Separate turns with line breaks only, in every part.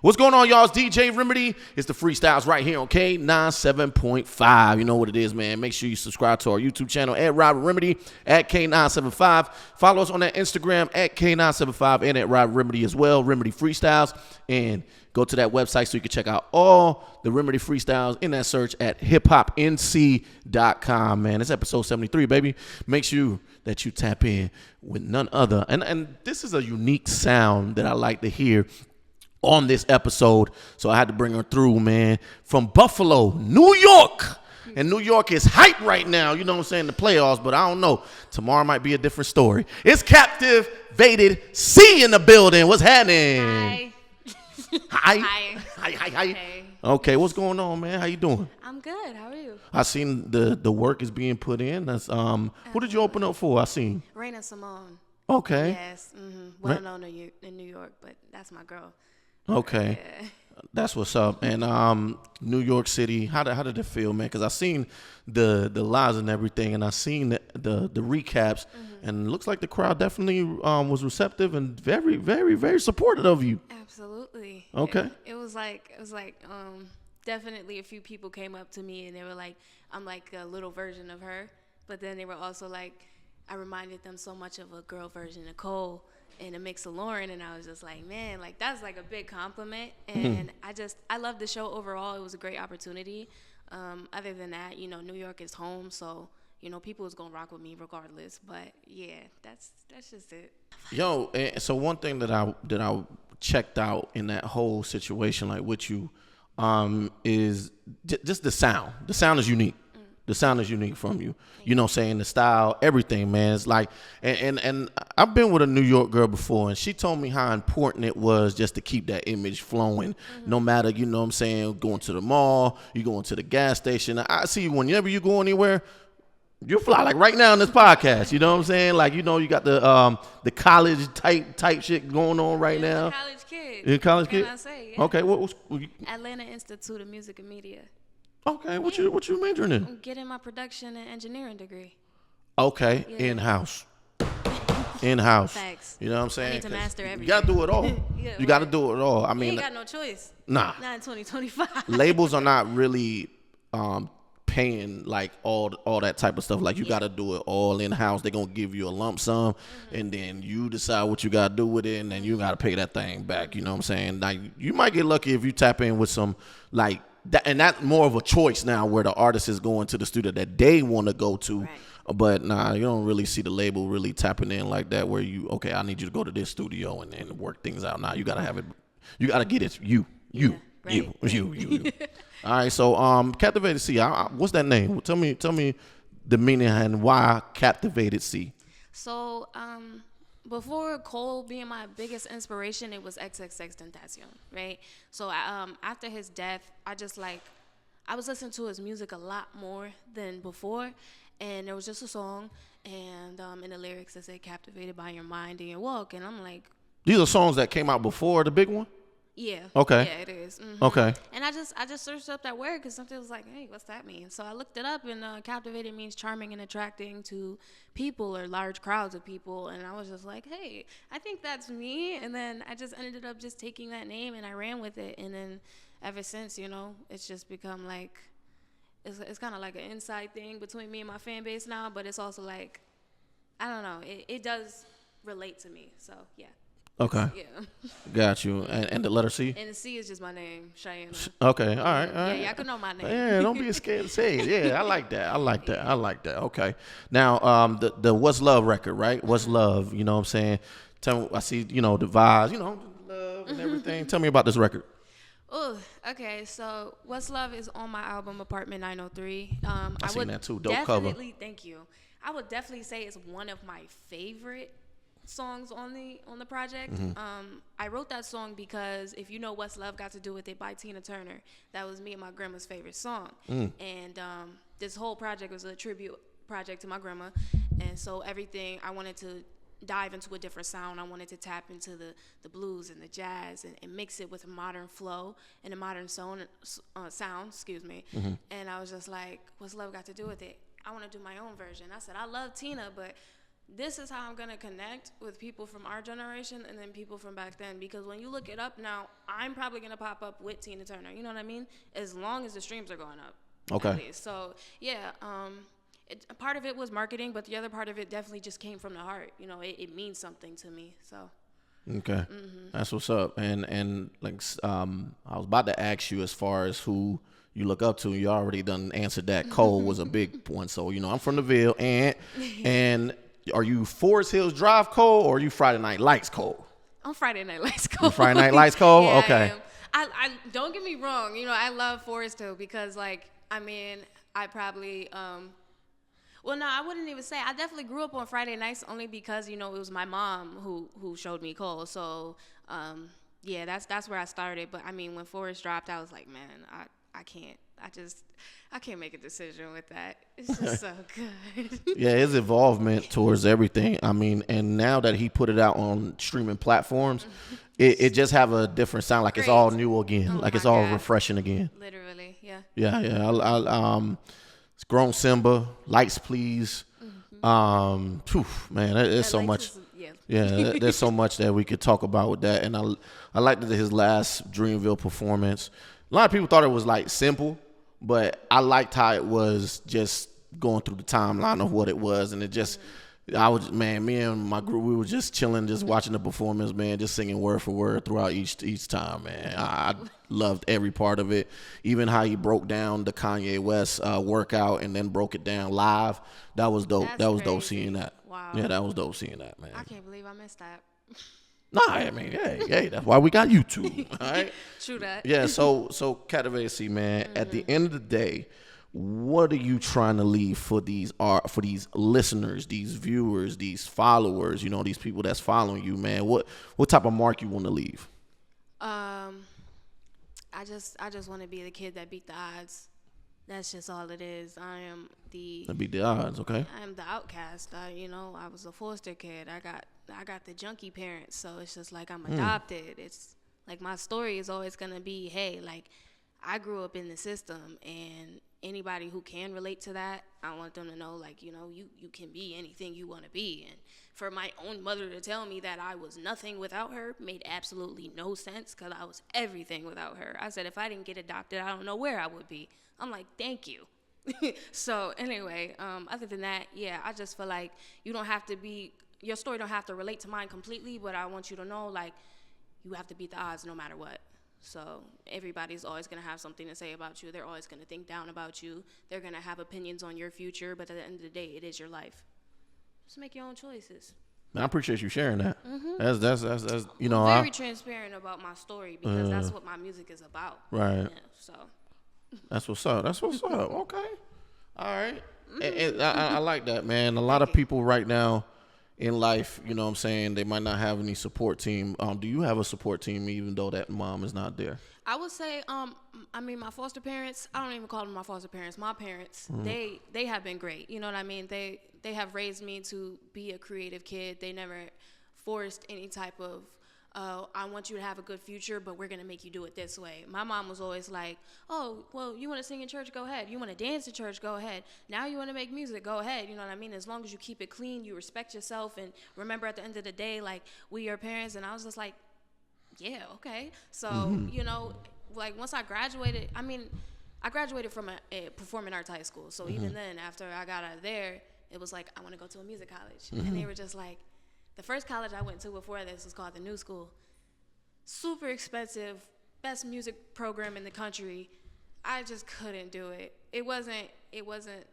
What's going on, y'all? It's DJ Remedy. It's the Freestyles right here on K97.5. You know what it is, man. Make sure you subscribe to our YouTube channel at Robert Remedy at K975. Follow us on that Instagram at K975 and at Robert Remedy as well, Remedy Freestyles. And go to that website so you can check out all the Remedy Freestyles in that search at hiphopnc.com, man. It's episode 73, baby. Make sure that you tap in with none other. And this is a unique sound that I like to hear on this episode, so I had to bring her through, man. From Buffalo, New York. And New York is hype right now, you know what I'm saying, the playoffs, but I don't know. Tomorrow might be a different story. It's Captivated C in the building. What's happening?
Hi.
Hi.
Hey.
Okay, what's going on, man? How you doing?
I'm good. How are you?
I seen the work is being put in. That's who did you open up for? I seen.
Raina Simone.
Okay.
Yes. Well known in New York, but that's my girl.
Okay.
Yeah.
That's what's up. And New York City, how did it feel, man? Because I seen the lives and everything, and I seen the recaps, and it looks like the crowd definitely was receptive and very, very, very supportive of you.
Absolutely.
Okay.
It was like definitely a few people came up to me and they were like, I'm like a little version of her, but then they were also like, I reminded them so much of a girl version of Cole and a mix of Lauren, and I was just like, man, like that's like a big compliment. And I love the show overall. It was a great opportunity. Other than that, New York is home, so people is gonna rock with me regardless. But yeah, that's just it.
Yo, so one thing that I checked out in that whole situation, like with you, is just the sound. The sound is unique. The sound is unique from you. You know what I'm saying? The style, everything, man. It's like, and I've been with a New York girl before, and she told me how important it was just to keep that image flowing. No matter, you know what I'm saying, going to the mall, you going to the gas station. I see you whenever you go anywhere, you fly. Like right now in this podcast, you know what I'm saying? Like, you got the college type shit going on right now.
I'm a college kid.
You're a college kid?
Can I say? Yeah.
Okay, what
Atlanta Institute of Music and Media.
Okay, what you majoring in?
I'm getting my production and engineering degree.
Okay,
Yeah.
In-house. In-house.
Facts.
You know what I'm saying?
I need to master everything.
You got to do it all.
Yeah,
you got to do it all. I mean,
you ain't got no choice.
Nah.
Not in 2025.
Labels are not really paying like all that type of stuff. Like you got to do it all in-house. They're going to give you a lump sum, and then you decide what you got to do with it, and then you got to pay that thing back. You know what I'm saying? Like you might get lucky if you tap in with some like that, and that's more of a choice now where the artist is going to the studio that they want to go to.
Right.
But nah, you don't really see the label really tapping in like that where I need you to go to this studio and work things out. Now you got to have it. You got to get it. You. All right, so Captivated C. What's that name? Tell me the meaning and why Captivated C.
So before Cole being my biggest inspiration, it was XXXTentacion, right? So after his death, I was listening to his music a lot more than before, and there was just a song, and in the lyrics it said "Captivated by your mind and your walk," and I'm like,
these are songs that came out before the big one.
Yeah.
Okay.
Yeah, it is.
Okay.
And I just searched up that word because something was like, hey, what's that mean? So I looked it up, and captivated means charming and attracting to people or large crowds of people. And I was just like, hey, I think that's me. And then I just ended up just taking that name and I ran with it. And then ever since, it's just become like, it's kind of like an inside thing between me and my fan base now. But it's also like, I don't know, it does relate to me. So yeah.
Okay.
Yeah.
Got you. And the letter C?
And the C is just my name, Cheyenne.
Okay. All right.
Yeah, y'all can know my name.
Yeah, don't be scared to say it. Yeah, I like that. Okay. Now, the What's Love record, right? What's Love, you know what I'm saying? Tell me, I see, the vibes, love and everything. Tell me about this record.
Oh, okay. So What's Love is on my album Apartment 903.
I seen that too. Dope cover.
Thank you. I would definitely say it's one of my favorite songs on the project. I wrote that song because if you know What's Love Got to Do With It by Tina Turner, that was me and my grandma's favorite song. And this whole project was a tribute project to my grandma, and so everything I wanted to dive into a different sound. I wanted to tap into the blues and the jazz and mix it with a modern flow and a modern sound, And I was just like, what's love got to do with it? I want to do my own version. I said, I love Tina, but this is how I'm gonna connect with people from our generation and then people from back then. Because when you look it up now, I'm probably gonna pop up with Tina Turner. You know what I mean? As long as the streams are going up.
Okay.
At least. So yeah, part of it was marketing, but the other part of it definitely just came from the heart. You know, it means something to me. So.
Okay, that's what's up. And like I was about to ask you as far as who you look up to. You already done answered that. Cole was a big one. So I'm from the Ville, and are you Forest Hills Drive Cole or are you Friday Night Lights Cole?
I'm Friday Night Lights Cole.
You Friday Night Lights Cole?
Yeah,
Okay.
I don't get me wrong. I love Forest Hill because I probably well, no, I wouldn't even say. I definitely grew up on Friday nights only because, it was my mom who showed me Cole. So, yeah, that's where I started. But, when Forrest dropped, I was like, man, I can't. I can't make a decision with that. It's just so good.
Yeah, his involvement towards everything. And now that he put it out on streaming platforms, it just have a different sound. Like, it's all new again. Like, it's all refreshing again.
Literally, yeah.
Yeah. It's Grown Simba, Lights Please. Man, there's so much. There's so much that we could talk about with that. And I liked his last Dreamville performance. A lot of people thought it was like simple, but I liked how it was just going through the timeline of what it was. And it just, me and my group, we were just chilling, just watching the performance, man, just singing word for word throughout each time, man. I loved every part of it. Even how he broke down the Kanye West workout and then broke it down live. That was dope. That was dope seeing that.
Wow.
Yeah, that was dope seeing that, man.
I can't believe I missed that.
Nah, hey, that's why we got YouTube, all right?
True that.
Yeah, so Cativesi, man, at the end of the day, what are you trying to leave for these listeners, these viewers, these followers, these people that's following you, man? What type of mark you want to leave?
I just want to be the kid that beat the odds. That's just all it is.
That beat the odds, okay?
I am the outcast. I was a foster kid. I got the junkie parents, so it's just like I'm adopted. It's like my story is always gonna be, hey, like I grew up in the system, and anybody who can relate to that, I want them to know, like, you can be anything you want to be. And for my own mother to tell me that I was nothing without her made absolutely no sense, because I was everything without her. I said, if I didn't get adopted, I don't know where I would be. I'm like, thank you. So anyway, other than that, yeah, I just feel like your story don't have to relate to mine completely, but I want you to know, like, you have to beat the odds no matter what. So everybody's always going to have something to say about you. They're always going to think down about you. They're going to have opinions on your future, but at the end of the day, it is your life. Just make your own choices.
Man, I appreciate you sharing that. That's
I'm very transparent about my story because that's what my music is about.
Right.
Yeah, so.
That's what's up. Okay. All right. And I like that, man. A lot of people right now in life, you know what I'm saying, they might not have any support team. Do you have a support team even though that mom is not there?
I would say, my foster parents, I don't even call them my foster parents. My parents, they have been great. You know what I mean? They have raised me to be a creative kid. They never forced any type of, I want you to have a good future, but we're going to make you do it this way. My mom was always like, oh, well, you want to sing in church? Go ahead. You want to dance in church? Go ahead. Now you want to make music? Go ahead. You know what I mean? As long as you keep it clean, you respect yourself, and remember at the end of the day, like, we your parents. And I was just like, yeah, okay. So, like, once I graduated, I graduated from a performing arts high school. So even then, after I got out of there, it was like, I want to go to a music college. And they were just like, the first college I went to before this was called the New School. Super expensive, best music program in the country. I just couldn't do it. It wasn't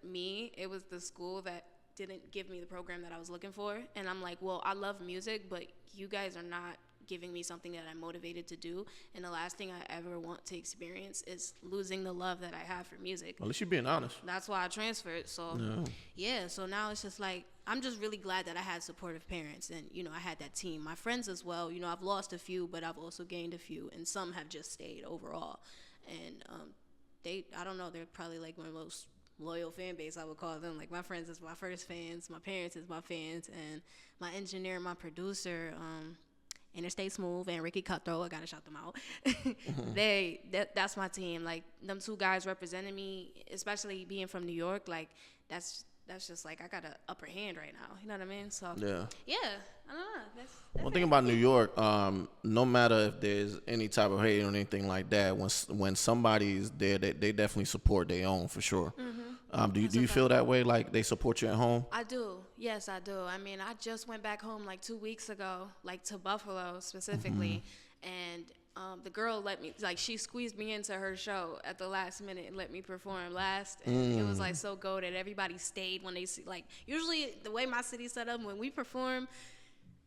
me. It was the school that didn't give me the program that I was looking for. And I'm like, well, I love music, but you guys are not giving me something that I'm motivated to do. And the last thing I ever want to experience is losing the love that I have for music.
At least you're being honest.
That's why I transferred. So, yeah, so now it's just like, I'm just really glad that I had supportive parents and, I had that team. My friends as well, I've lost a few, but I've also gained a few, and some have just stayed overall. And I don't know, they're probably like my most loyal fan base, I would call them. Like, my friends is my first fans, my parents is my fans, and my engineer, my producer, Interstate Smooth and Ricky Cutthroat, I gotta shout them out. That's my team. Like, them two guys representing me, especially being from New York. Like, that's that's just like I got an upper hand right now. You know what I mean? So
Yeah.
yeah, I don't know. That's
One thing about New York, no matter if there's any type of hate or anything like that, when somebody's there, they definitely support their own for sure. Do you feel that way? Like they support you at home?
I do. Yes, I do. I mean, I just went back home like 2 weeks ago, like to Buffalo specifically, and the girl let me, like, she squeezed me into her show at the last minute and let me perform last. And it was like so goated. Everybody stayed when they see, like, usually the way my city's set up, when we perform,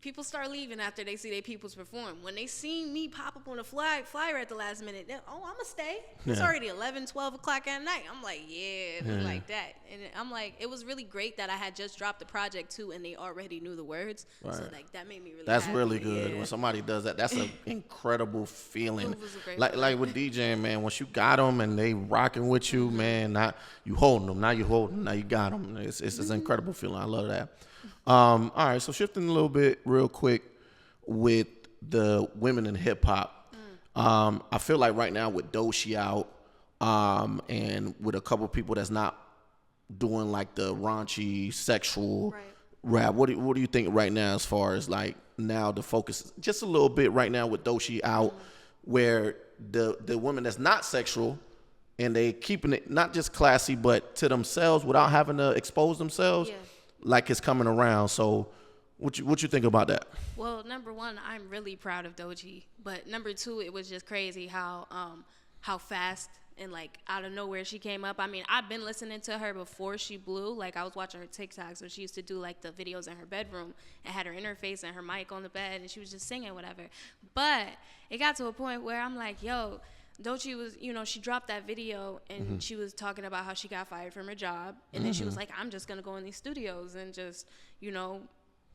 people start leaving after they see their peoples perform. When they see me pop up on a flyer at the last minute, they're, oh, I'm going to stay. It's already 11, 12 o'clock at night. I'm like, yeah, like that. And I'm like, it was really great that I had just dropped the project, too, and they already knew the words. Right. So, like, that made me really
That's
happy.
really good. When somebody does that, that's an incredible feeling.
It was a great
like with DJing, man, once you got them and they rocking with you, man, not you holding them. Now you hold them. Now you got them. It's an incredible feeling. I love that. All right, so shifting a little bit real quick with the women in hip hop. I feel like right now with Doechii out, and with a couple people that's not doing like the raunchy sexual rap. What do you think right now as far as like now the focus just a little bit right now with Doechii out, where the women that's not sexual and they keeping it not just classy but to themselves without having to expose themselves. Yeah. Like it's coming around. So what you think about that?
Well, number one, I'm really proud of Doechii. But number two, it was just crazy how fast and like out of nowhere she came up. I mean, I've been listening to her before she blew. Like I was watching her TikToks when she used to do like the videos in her bedroom and had her interface and her mic on the bed and she was just singing whatever. But it got to a point where I'm like, yo, Doechii was, she dropped that video and she was talking about how she got fired from her job. And then she was like, I'm just going to go in these studios and just,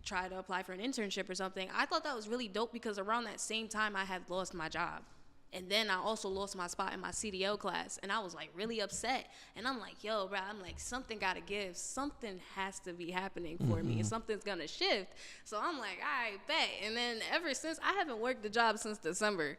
try to apply for an internship or something. I thought that was really dope because around that same time I had lost my job. And then I also lost my spot in my CDL class. And I was like really upset. And I'm like, yo, bro, I'm like, something got to give. Something has to be happening for me. And something's going to shift. So I'm like, all right, bet. And then ever since, I haven't worked the job since December.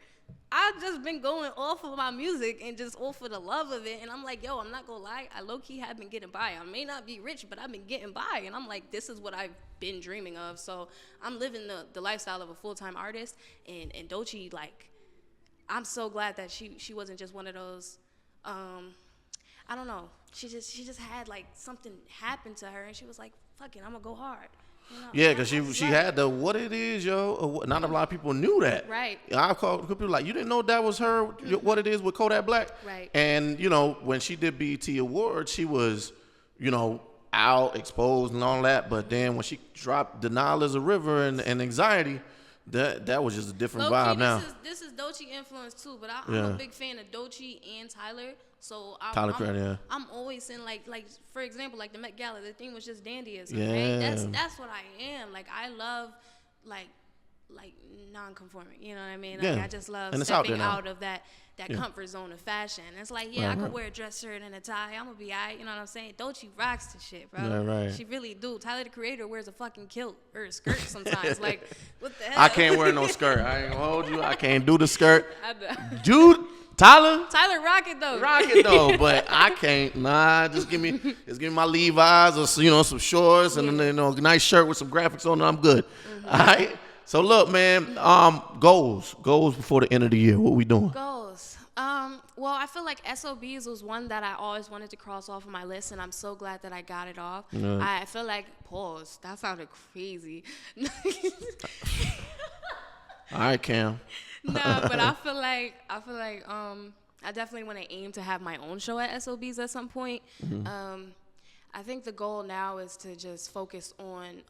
I've just been going off of my music and just off of the love of it. And I'm like, yo, I'm not going to lie. I low-key have been getting by. I may not be rich, but I've been getting by. And I'm like, this is what I've been dreaming of. So I'm living the lifestyle of a full-time artist. And Doechii, like, I'm so glad that she wasn't just one of those, I don't know. She just had, like, something happen to her. And she was like, fuck it, I'm going to go hard.
Yeah, because she had the what it is, yo. Not a lot of people knew that.
Right.
I called people like, you didn't know that was her, what it is with Kodak Black?
Right.
And, when she did BET Awards, she was, out, exposed and all that. But then when she dropped Denial is a River and Anxiety, that was just a different vibe now.
This is Doechii influence too, but I'm a big fan of Doechii and Tyler. So I'm always in like for example, like the Met Gala, the theme was just dandyism, right? That's what I am. Like I love like non-conforming, you know what I mean? Like I just love stepping out of that comfort zone of fashion. It's like, I could wear a dress shirt and a tie. I'm gonna be alright, you know what I'm saying? Doechii rocks the shit, bro. Right. She really do. Tyler the Creator wears a fucking kilt or a skirt sometimes. Like, what the hell?
I can't wear no skirt. I ain't gonna hold you. I can't do the skirt. Dude, Tyler
rock it though,
but I can't. Nah, just give me my Levi's or some shorts and then a nice shirt with some graphics on it. I'm good. All right. So look, man. Goals before the end of the year. What we doing?
Goals. Well, I feel like SOBs was one that I always wanted to cross off of my list, and I'm so glad that I got it off. Yeah. I feel like pause. That sounded crazy.
All right, Cam.
No, but I feel like I definitely want to aim to have my own show at SOBs at some point. I think the goal now is to just focus on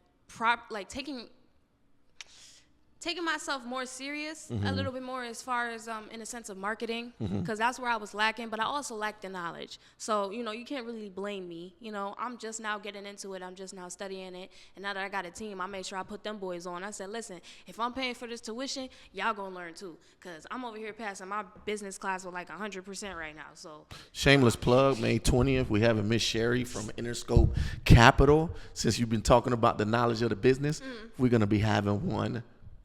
taking myself more serious a little bit more as far as in a sense of marketing, because that's where I was lacking, but I also lacked the knowledge. So you can't really blame me. I'm just now getting into it. I'm just now studying it, and now that I got a team, I made sure I put them boys on. I said, listen, if I'm paying for this tuition, y'all gonna learn too, because I'm over here passing my business class with like 100% right now. So
shameless plug, May 20th, we have Miss Sherry from Interscope Capital. Since you've been talking about the knowledge of the business, we're gonna be having one.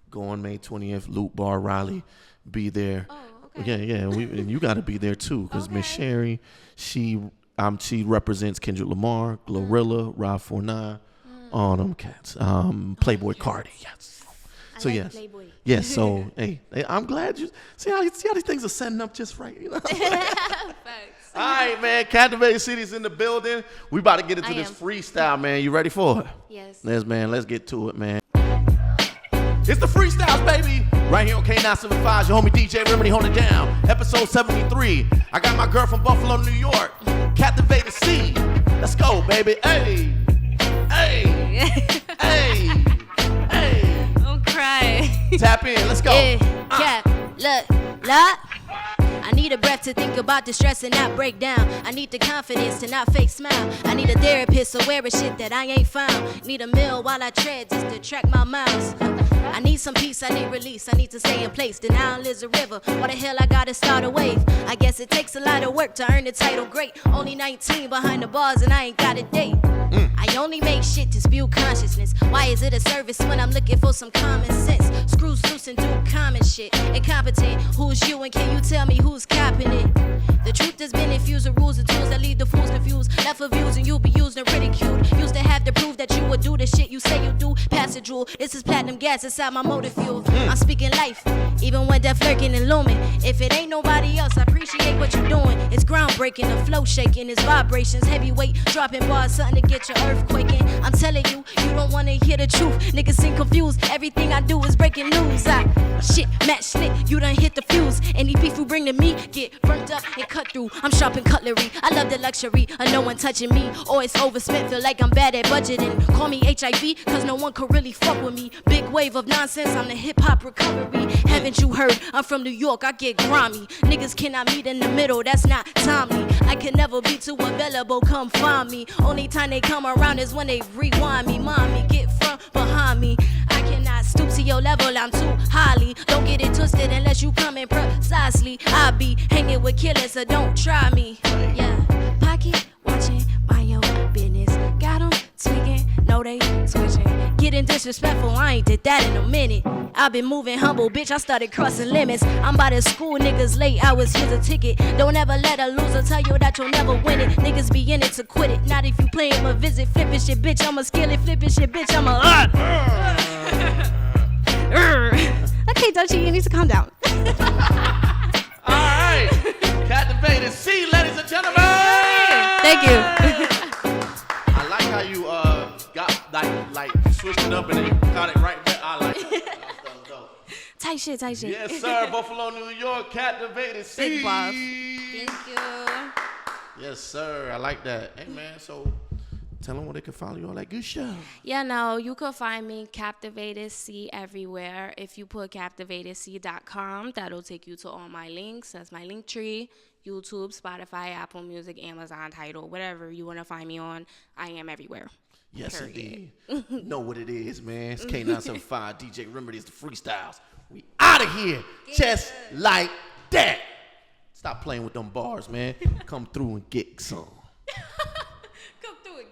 Go on May 20th, Loop Bar, Raleigh. Be there.
Oh, okay.
Yeah. And you got to be there too, because Miss Sherry, She represents Kendrick Lamar, Glorilla, Rob 49, all them cats. Playboy Cardi, yes. So
I like
yes,
Playboy.
yes. So hey, I'm glad you see how these things are setting up just right. You know.
Facts.
All right, man. Captivated City's in the building. We about to get into this
am.
freestyle, man. You ready for it?
Yes.
Yes, man. Let's get to it, man. It's the freestyles, baby. Right here on K975. Your homie DJ Remedy holding it down. Episode 73. I got my girl from Buffalo, New York. Captivated C. Let's go, baby. Hey. Hey. Hey. Hey.
I'm crying.
Tap in. Let's go.
Yeah, cap, look. I need a breath to think about the stress and not break down. I need the confidence to not fake smile. I need a therapist aware of shit that I ain't found. Need a meal while I tread just to track my miles. I need some peace, I need release, I need to stay in place. The Nile is a river, why the hell I gotta start a wave? I guess it takes a lot of work to earn the title great. Only 19 behind the bars and I ain't got a date. I only make shit to spew consciousness. Why is it a service when I'm looking for some common sense? Screws loose and do common shit. Incompetent, who's you and can you tell me who's copping it? The truth has been infused with rules and tools that leave the fools confused. Left for views and you'll be used and ridiculed. Used to have to prove that you would do the shit you say you do. Pass a jewel, this is platinum gas inside my motor fuel. I'm speaking life, even when death lurking and looming. If it ain't nobody else, I appreciate what you're doing. It's groundbreaking, the flow shaking, it's vibrations. Heavyweight, dropping bars, something to get your earth quaking. I'm telling you, you don't wanna hear the truth. Niggas seem confused, everything I do is breaking news. Shit, match slick, you done hit the fuse. Any beef you bring to me, get burnt up and cut through. I'm sharp in cutlery, I love the luxury of no one touching me. Or it's overspent, feel like I'm bad at budgeting. Call me HIV, cause no one could really fuck with me. Big wave of nonsense, I'm the hip-hop recovery. Haven't you heard, I'm from New York, I get grimy. Niggas cannot meet in the middle, that's not timely. I can never be too available, come find me. Only time they come around is when they rewind me. Mommy, get from behind me. I cannot stoop to your level, I'm too highly. Don't get it twisted unless you come in precisely. I be hanging with killers, so don't try me. Yeah, pocket watching my own business. Got them tweaking, no they switching. Getting disrespectful, I ain't did that in a minute. I've been moving humble, bitch, I started crossing limits. I'm by the school, niggas late hours, here's a ticket. Don't ever let a loser tell you that you'll never win it. Niggas be in it to quit it, not if you play him a visit. Flipping shit, bitch, I'm a skillet, flipping shit, bitch, I'm a Okay, Dutchie, you need to calm down.
Alright. Captivated C, ladies and gentlemen.
Thank you.
I like how you got like switched it up and then you got it right back. I like it. That was dope.
Tight shit.
Yes, sir. Buffalo, New York, Captivated C.
Big boss.
Thank you.
Yes, sir. I like that. Hey, man, so tell them where they can follow you, all that good stuff.
Yeah, no, you can find me Captivated C everywhere. If you put captivatedc.com, that'll take you to all my links. That's my link tree. YouTube, Spotify, Apple Music, Amazon, Tidal, whatever you want to find me on. I am everywhere.
Yes,
Period.
indeed. Know what it is, man. It's K975, DJ Remedies, the freestyles. We out of here just like that. Stop playing with them bars, man. Come through and get some.